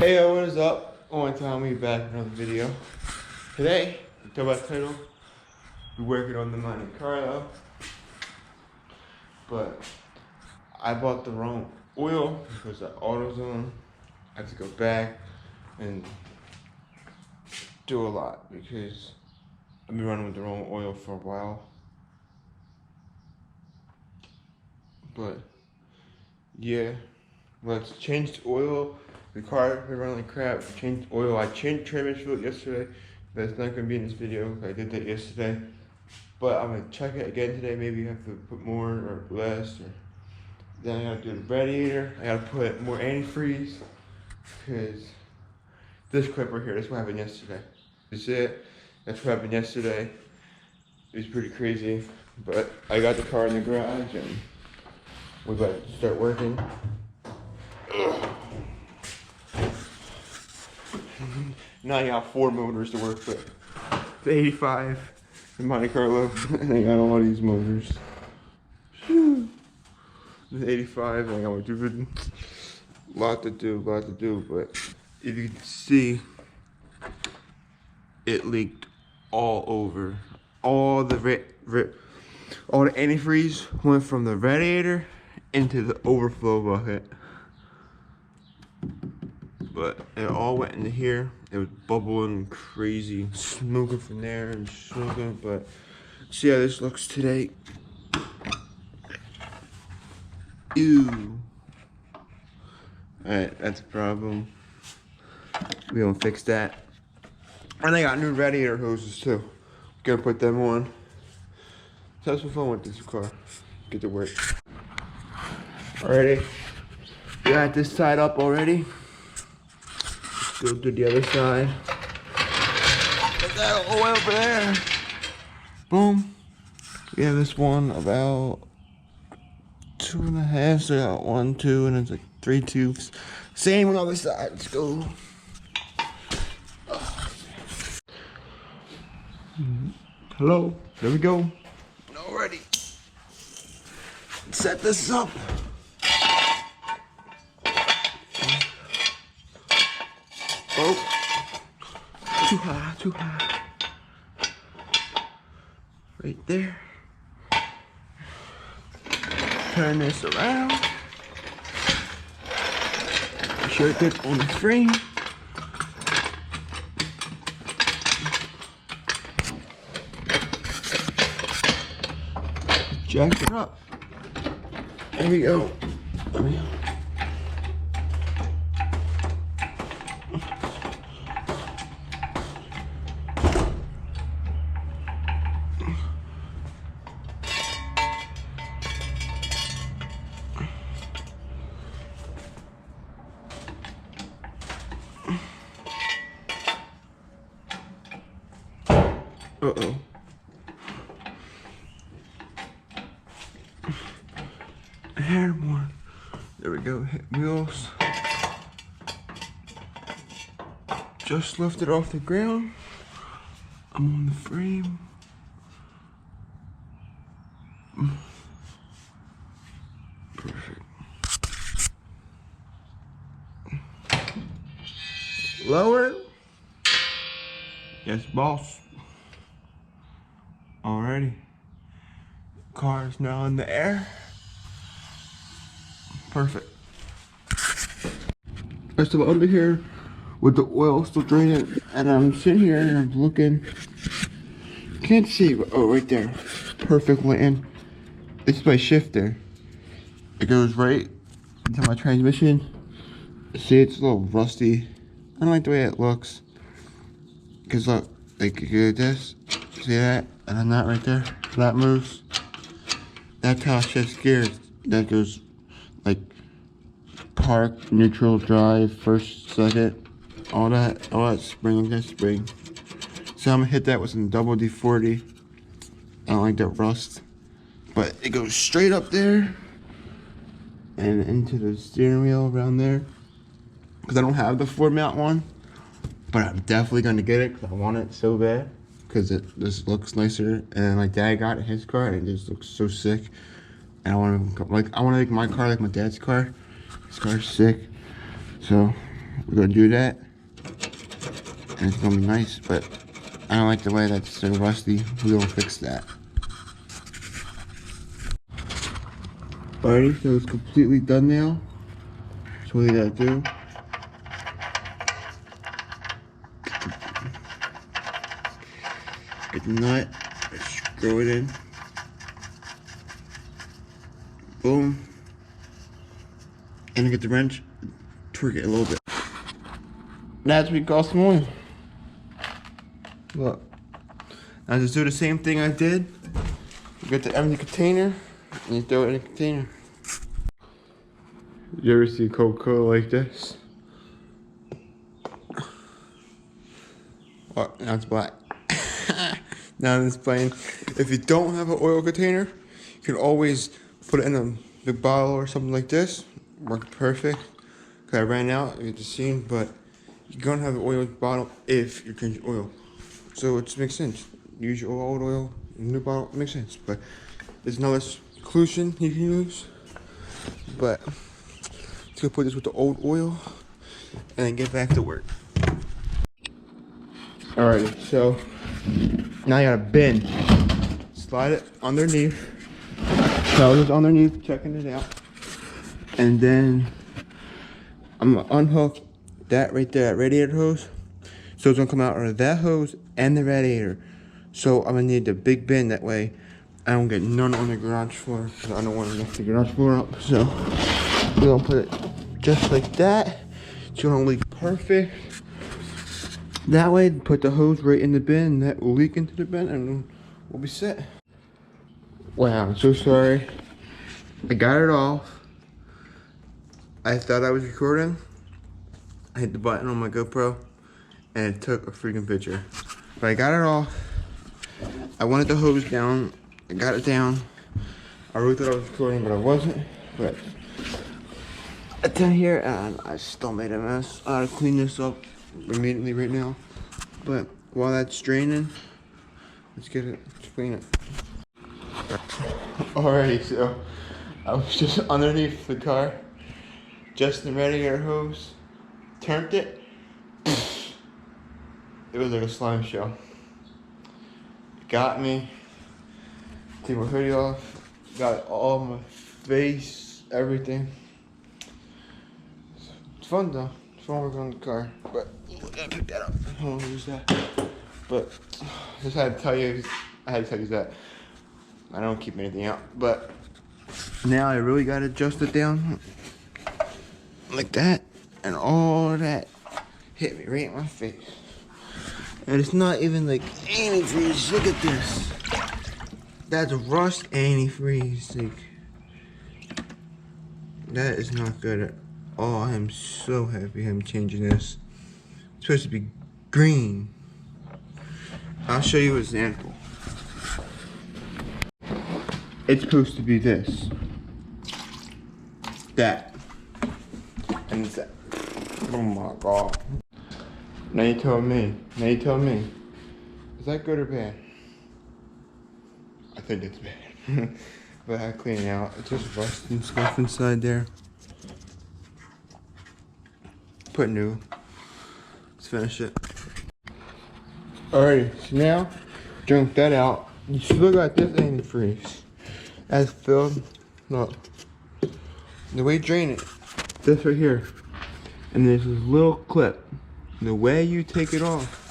Hey yo, what is up? One time we back with another video. Today, talk about title. We're working on the monte carlo, but I bought the wrong oil because the AutoZone. I have to go back and do a lot because I've been running with the wrong oil for a while. But yeah, let's change the oil. The car been running like crap. Changed oil. I changed transmission fluid yesterday. That's not gonna be in this video. I did that yesterday, but I'm gonna check it again today. Maybe you have to put more or less. Or then I gotta do the radiator. I gotta put more antifreeze because this clip right here. That's what happened yesterday. That's it. That's what happened yesterday. It was pretty crazy, but I got the car in the garage and we're about to start working. Ugh. Now you have 4 motors to work with. The 85, the Monte Carlo, and I got all these motors. The 85, and I got a lot to do, but if you can see, it leaked all over. All the antifreeze went from the radiator into the overflow bucket. But it all went into here. It was bubbling crazy, smoking from there and smoking. But see how this looks today. Ew. Alright, that's a problem. We gonna fix that. And I got new radiator hoses too. Gonna put them on. So have some fun with this car. Get to work. Alrighty. We got this side up already. Go to the other side. Put that oil over there. Boom. We have this one about 2.5. So I got 1, 2, and it's like 3 tubes. Same on the other side. Let's go. Hello. There we go. Already. Set this up. Oh, too high. Right there. Turn this around. Make sure it gets on the frame. Jack it up. There we go. Uh-oh. Hair more. There we go. Hit wheels. Just lifted off the ground. I'm on the frame. Perfect. Lower. Yes, boss. Alrighty. Car is now in the air. Perfect. I'm still under here with the oil still draining, and I'm sitting here and I'm looking. Can't see, but oh, right there. Perfect land. This is my shifter. It goes right into my transmission. See, it's a little rusty. I don't like the way it looks. Cause look, like you do this, see that, and then that right there, that moves. That's how shift gears. That goes like park, neutral, drive, first, second, all that spring, that spring. So I'm gonna hit that with some double D40. I don't like that rust, but it goes straight up there and into the steering wheel around there. Cause I don't have the 4-mount one. But I'm definitely gonna get it because I want it so bad. Because it just looks nicer. And my dad got his car and it just looks so sick. And I want to make my car like my dad's car. His car's sick. So we're gonna do that. And it's gonna be nice, but I don't like the way that's so rusty. We're gonna fix that. Alrighty, so it's completely done now. So what we gotta do, get the nut, screw it in. Boom. And get the wrench, tweak it a little bit. That's what we got some oil. Look. Now just do the same thing I did. You get the empty container and you throw it in the container. You ever see Coca-Cola like this? Oh, now it's black. Now it's plain. If you don't have an oil container, you can always put it in a big bottle or something like this. Worked perfect. Cause I ran out, you just seen, but you're gonna have an oil bottle if you change oil. So it just makes sense. Use your old oil in a new bottle, it makes sense. But there's another solution you can use. But let's go put this with the old oil and then get back to work. Alrighty, so now you got a bin. Slide it underneath. So it's underneath, checking it out. And then I'm gonna unhook that right there, that radiator hose. So it's gonna come out of that hose and the radiator. So I'm gonna need the big bin, that way I don't get none on the garage floor. Cause I don't want to lift the garage floor up. So we're gonna put it just like that. It's gonna leak perfect. That way, put the hose right in the bin, that will leak into the bin, and we'll be set. Wow, I'm so sorry. I got it off. I thought I was recording. I hit the button on my GoPro, and it took a freaking picture. But I got it off. I wanted the hose down. I got it down. I really thought I was recording, but I wasn't. But I down here, and I still made a mess. I gotta clean this up immediately right now. But while that's draining, let's clean it. Alrighty, so I was just underneath the car, just the radiator hose, turned it. It was like a slime show. It got me. Take my hoodie off, got all my face, everything. It's fun though. It's fun working on the car, but I gotta pick that up. Hold on, use that. But just had to tell you, that I don't keep anything out. But now I really gotta adjust it down like that, and all of that hit me right in my face. And it's not even like antifreeze. Look at this. That's rust antifreeze. Like, that is not good at all. I am so happy I'm changing this. It's supposed to be green. I'll show you an example. It's supposed to be this. That. And it's that. Oh my god. Now you tell me. Is that good or bad? I think it's bad. But I clean it out. It's just rust and stuff inside there. Put new. Let's finish it. Alrighty, so now drink that out. You still got this antifreeze. That's filled. Look. The way you drain it, this right here. And there's this little clip. And the way you take it off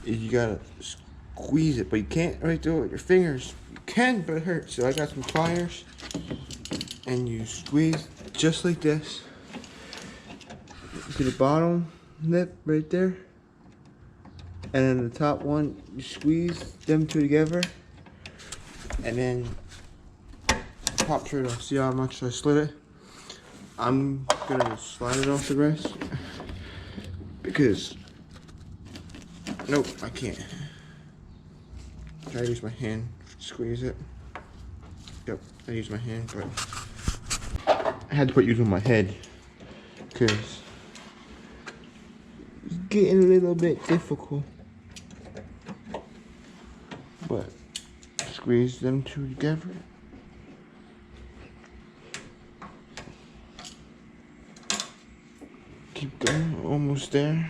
is you gotta squeeze it, but you can't really do it with your fingers. You can, but it hurts. So I got some pliers, and you squeeze just like this. See the bottom lip right there, and then the top one, you squeeze them two together, and then pop right off. See how much I slid it? I'm gonna slide it off the rest because nope, I can't. I use my hand, squeeze it. Yep, I use my hand, but I had to put using my head because it's getting a little bit difficult. But squeeze them two together. Keep going, almost there.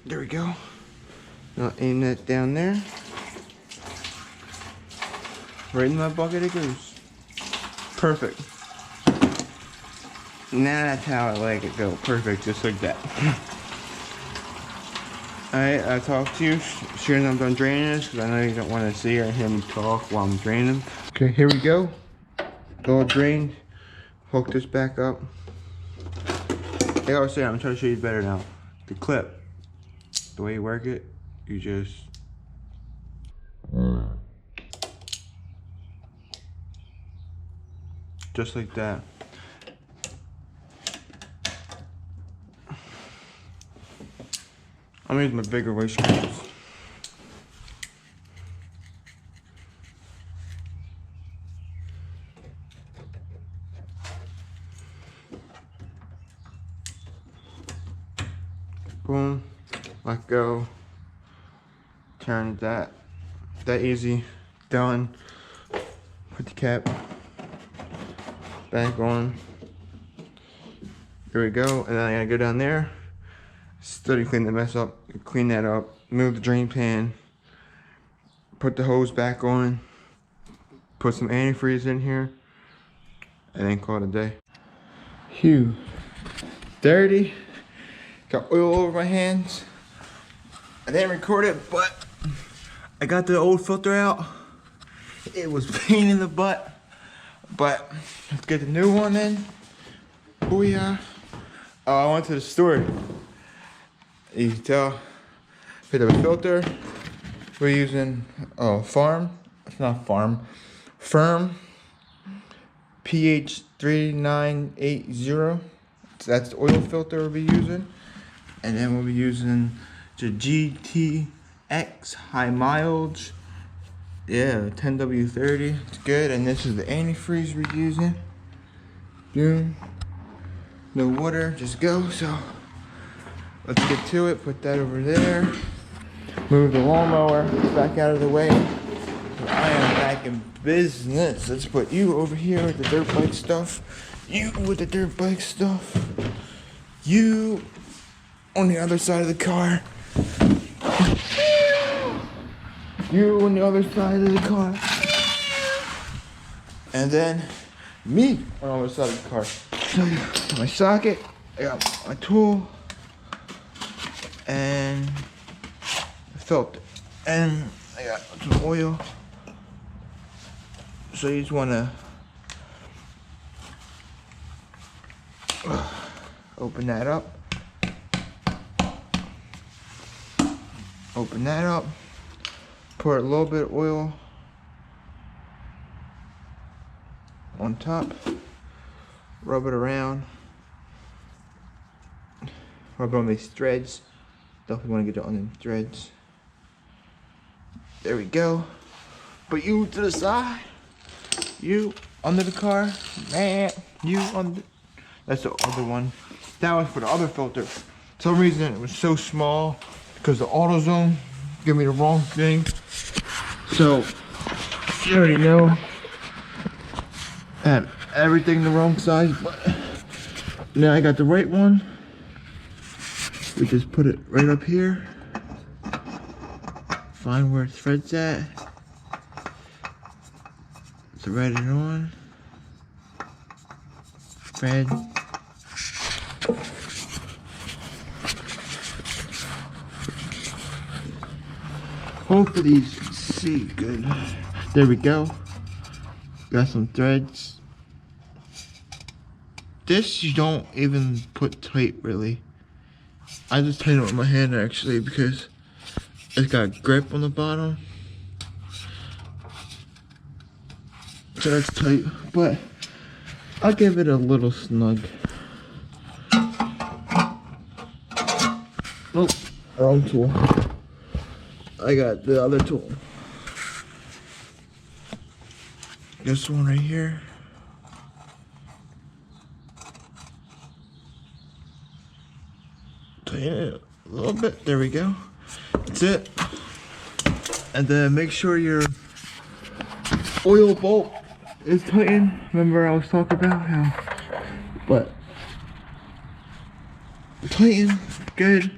There we go. Now aim that down there. Right in my bucket it goes. Perfect. Now that's how I like it go. Perfect, just like that. Alright, I'll talk to you as soon as I'm done draining this, because I know you don't want to see or hear me talk while I'm draining. Okay, here we go. All drained. Hook this back up. Like I was saying, I'm trying to show you better now. The clip. The way you work it, you just like that. I'm using my bigger waist screws. Boom, let go, turn that easy, done. Put the cap back on. There we go, and then I gotta go down there, steady clean the mess up, clean that up, move the drain pan, put the hose back on, put some antifreeze in here, and then call it a day. Phew, dirty. Got oil over my hands. I didn't record it, but I got the old filter out. It was a pain in the butt, but let's get the new one in. Booyah. Oh, I went to the store. You can tell. Picked up a filter. We're using Farm. It's not Farm. Firm. pH 3980. So that's the oil filter we'll be using. And then we'll be using the GTX high mileage. Yeah, 10W30. It's good. And this is the antifreeze we're using. Boom. No water, just go. So let's get to it. Put that over there. Move the lawnmower back out of the way. I am back in business. Let's put you over here with the dirt bike stuff. You with the dirt bike stuff. You on the other side of the car. You on the other side of the car. And then me on the other side of the car. So my socket, I got my tool, and the filter. And I got some oil. So you just wanna open that up. Open that up, pour a little bit of oil on top, rub it around, rub it on these threads. Definitely want to get it on the threads. There we go. Put you to the side, you under the car, man, you on the, that's the other one. That was for the other filter. For some reason it was so small, because the AutoZone gave me the wrong thing. So, you already know. I had everything the wrong size, but now I got the right one. We just put it right up here. Find where it threads at. Thread it on. Thread. Hopefully you can see good. There we go. Got some threads. This you don't even put tight really. I just tighten it with my hand actually because it's got grip on the bottom. So that's tight, but I'll give it a little snug. Oh, wrong tool. I got the other tool. This one right here. tighten it a little bit. There we go. That's it. And then make sure your oil bolt is tightened. Remember I was talking about how, but tighten, good.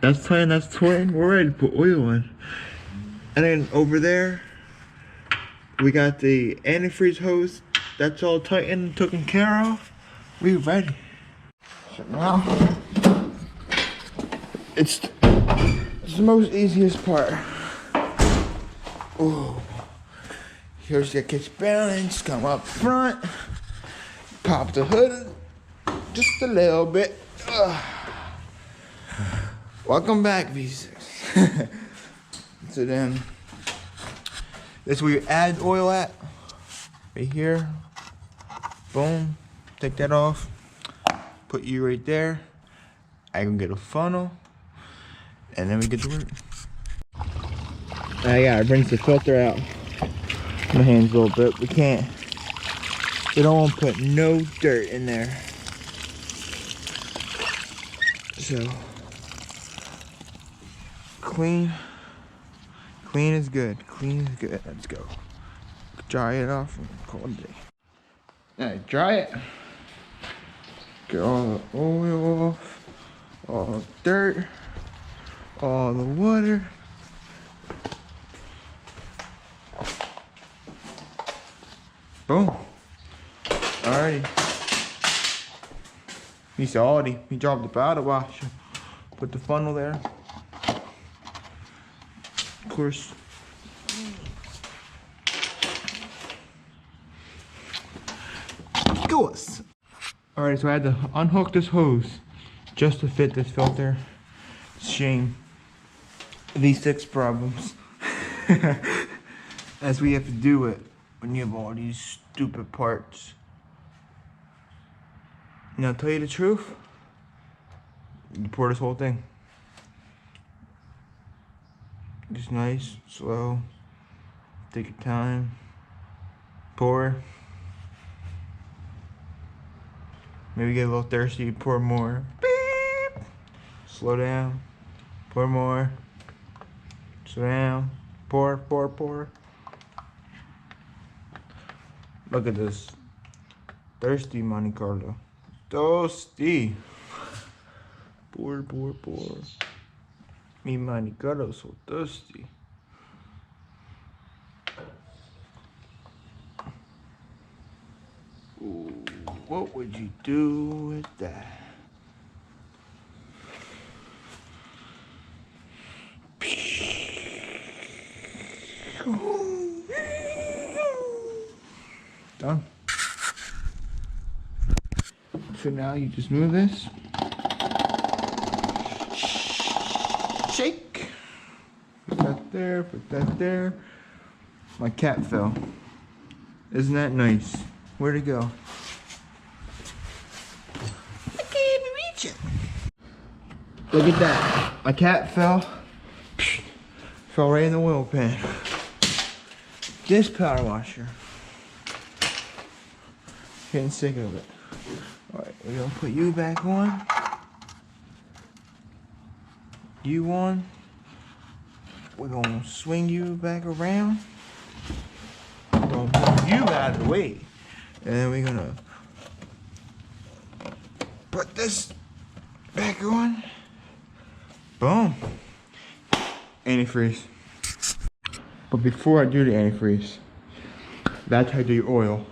That's tightened, that's tightened. We're ready to put oil in. And then over there, we got the antifreeze hose. That's all tightened, taken care of. We ready. So now, it's the most easiest part. Oh, here's your catch balance. Come up front, pop the hood just a little bit. Welcome back, V6. So then, this is where you add oil at. Right here. Boom. Take that off. Put you right there. I can get a funnel. And then we get to work. I rinse the filter out. My hands a little bit. We don't want to put no dirt in there. So, clean is good. Clean is good. Let's go. Dry it off and call it a day. Alright, dry it. Get all the oil off, all the dirt, all the water. Boom. Alrighty. He's already. He dropped the powder washer. Put the funnel there. Of course. Goes. Alright, so I had to unhook this hose just to fit this filter. Shame. V6 problems. As we have to do it when you have all these stupid parts. Now, to tell you the truth, you pour this whole thing. Just nice, slow. Take your time. Pour. Maybe get a little thirsty, pour more. Beep. Slow down. Pour more. Slow down. Pour. Look at this. Thirsty Monte Carlo. Thirsty. Pour. Mi Monte Carlo so thirsty. Ooh, what would you do with that? Done. So now you just move this. Shake. Put that there, put that there. My cat fell. Isn't that nice? Where'd it go? I can't even reach it. Look at that. My cat fell. Fell right in the oil pan. This power washer. Getting sick of it. Alright, we're gonna put you back on. You on. We're gonna swing you back around. We're gonna move you out of the way. And then we're gonna put this back on. Boom. Antifreeze. But before I do the antifreeze, that's how you do your oil.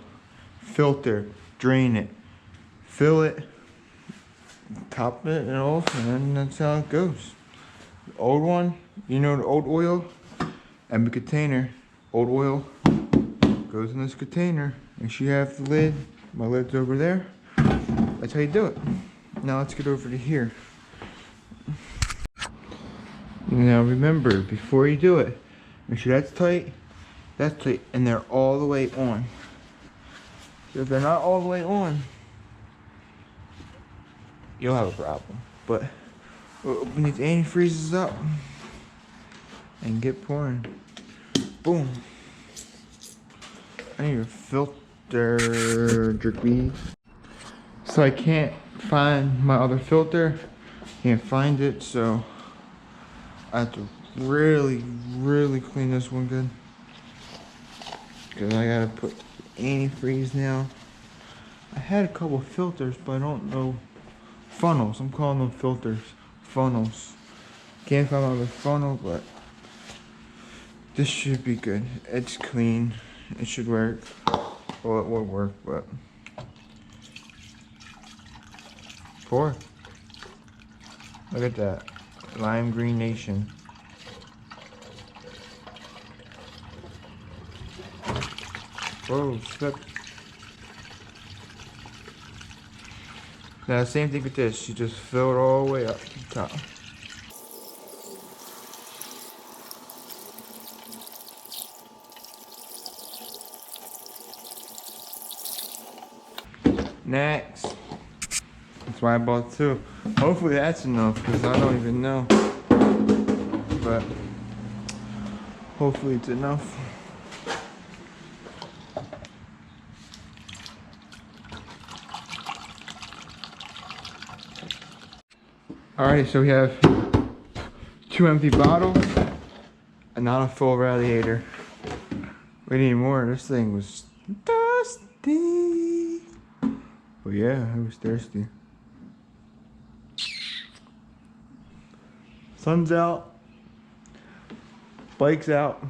Filter, drain it, fill it, top it and off, and then that's how it goes. The old one, you know, the old oil, empty container, old oil goes in this container. And you have the lid, my lid's over there. That's how you do it. Now let's get over to here. Now remember, before you do it, make sure that's tight, and they're all the way on. If they're not all the way on, you'll have a problem. But we'll open these antifreezes up and get pouring. Boom. I need a filter jerky. So I can't find my other filter. Can't find it, so I have to really clean this one good. Because I gotta put antifreeze now. I had a couple filters, but I don't know. Funnels, I'm calling them filters. Funnels. Can't find out the funnel, but this should be good. It's clean. It should work. Well, it will work, but pour. Look at that. Lime Green Nation. Whoa, slip. Now, same thing with this. You just fill it all the way up to the top. Next. That's why I bought two. Hopefully that's enough, because I don't even know. But hopefully it's enough. Alrighty, so we have 2 empty bottles and not a full radiator. We need more. This thing was thirsty. But yeah, I was thirsty. Sun's out. Bike's out.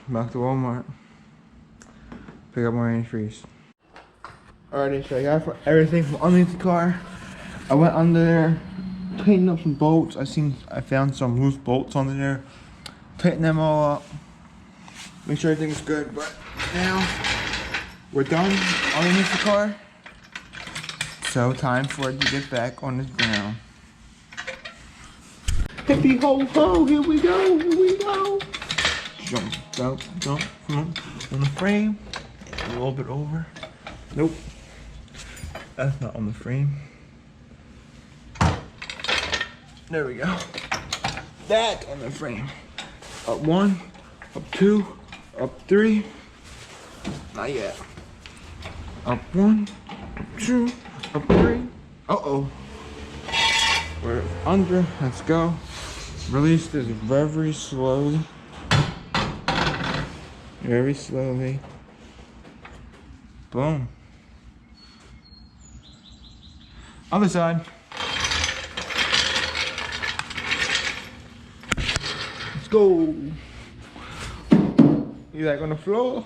Back to Walmart. Pick up more antifreeze. Alrighty, so I got everything from underneath the car. I went under there, tightened up some bolts. I found some loose bolts under there. Tighten them all up. Make sure everything's good. But now we're done underneath the car. So time for it to get back on the ground. Hippie ho ho, here we go, here we go. Jump, jump, jump, jump on the frame. A little bit over. Nope. That's not on the frame. There we go. That on the frame. Up 1, up 2, up 3. Not yet. Up 1, up 2, up 3. Uh-oh. We're under. Let's go. Release this very slowly. Very slowly. Boom. Other side. Let's go. You like on the floor?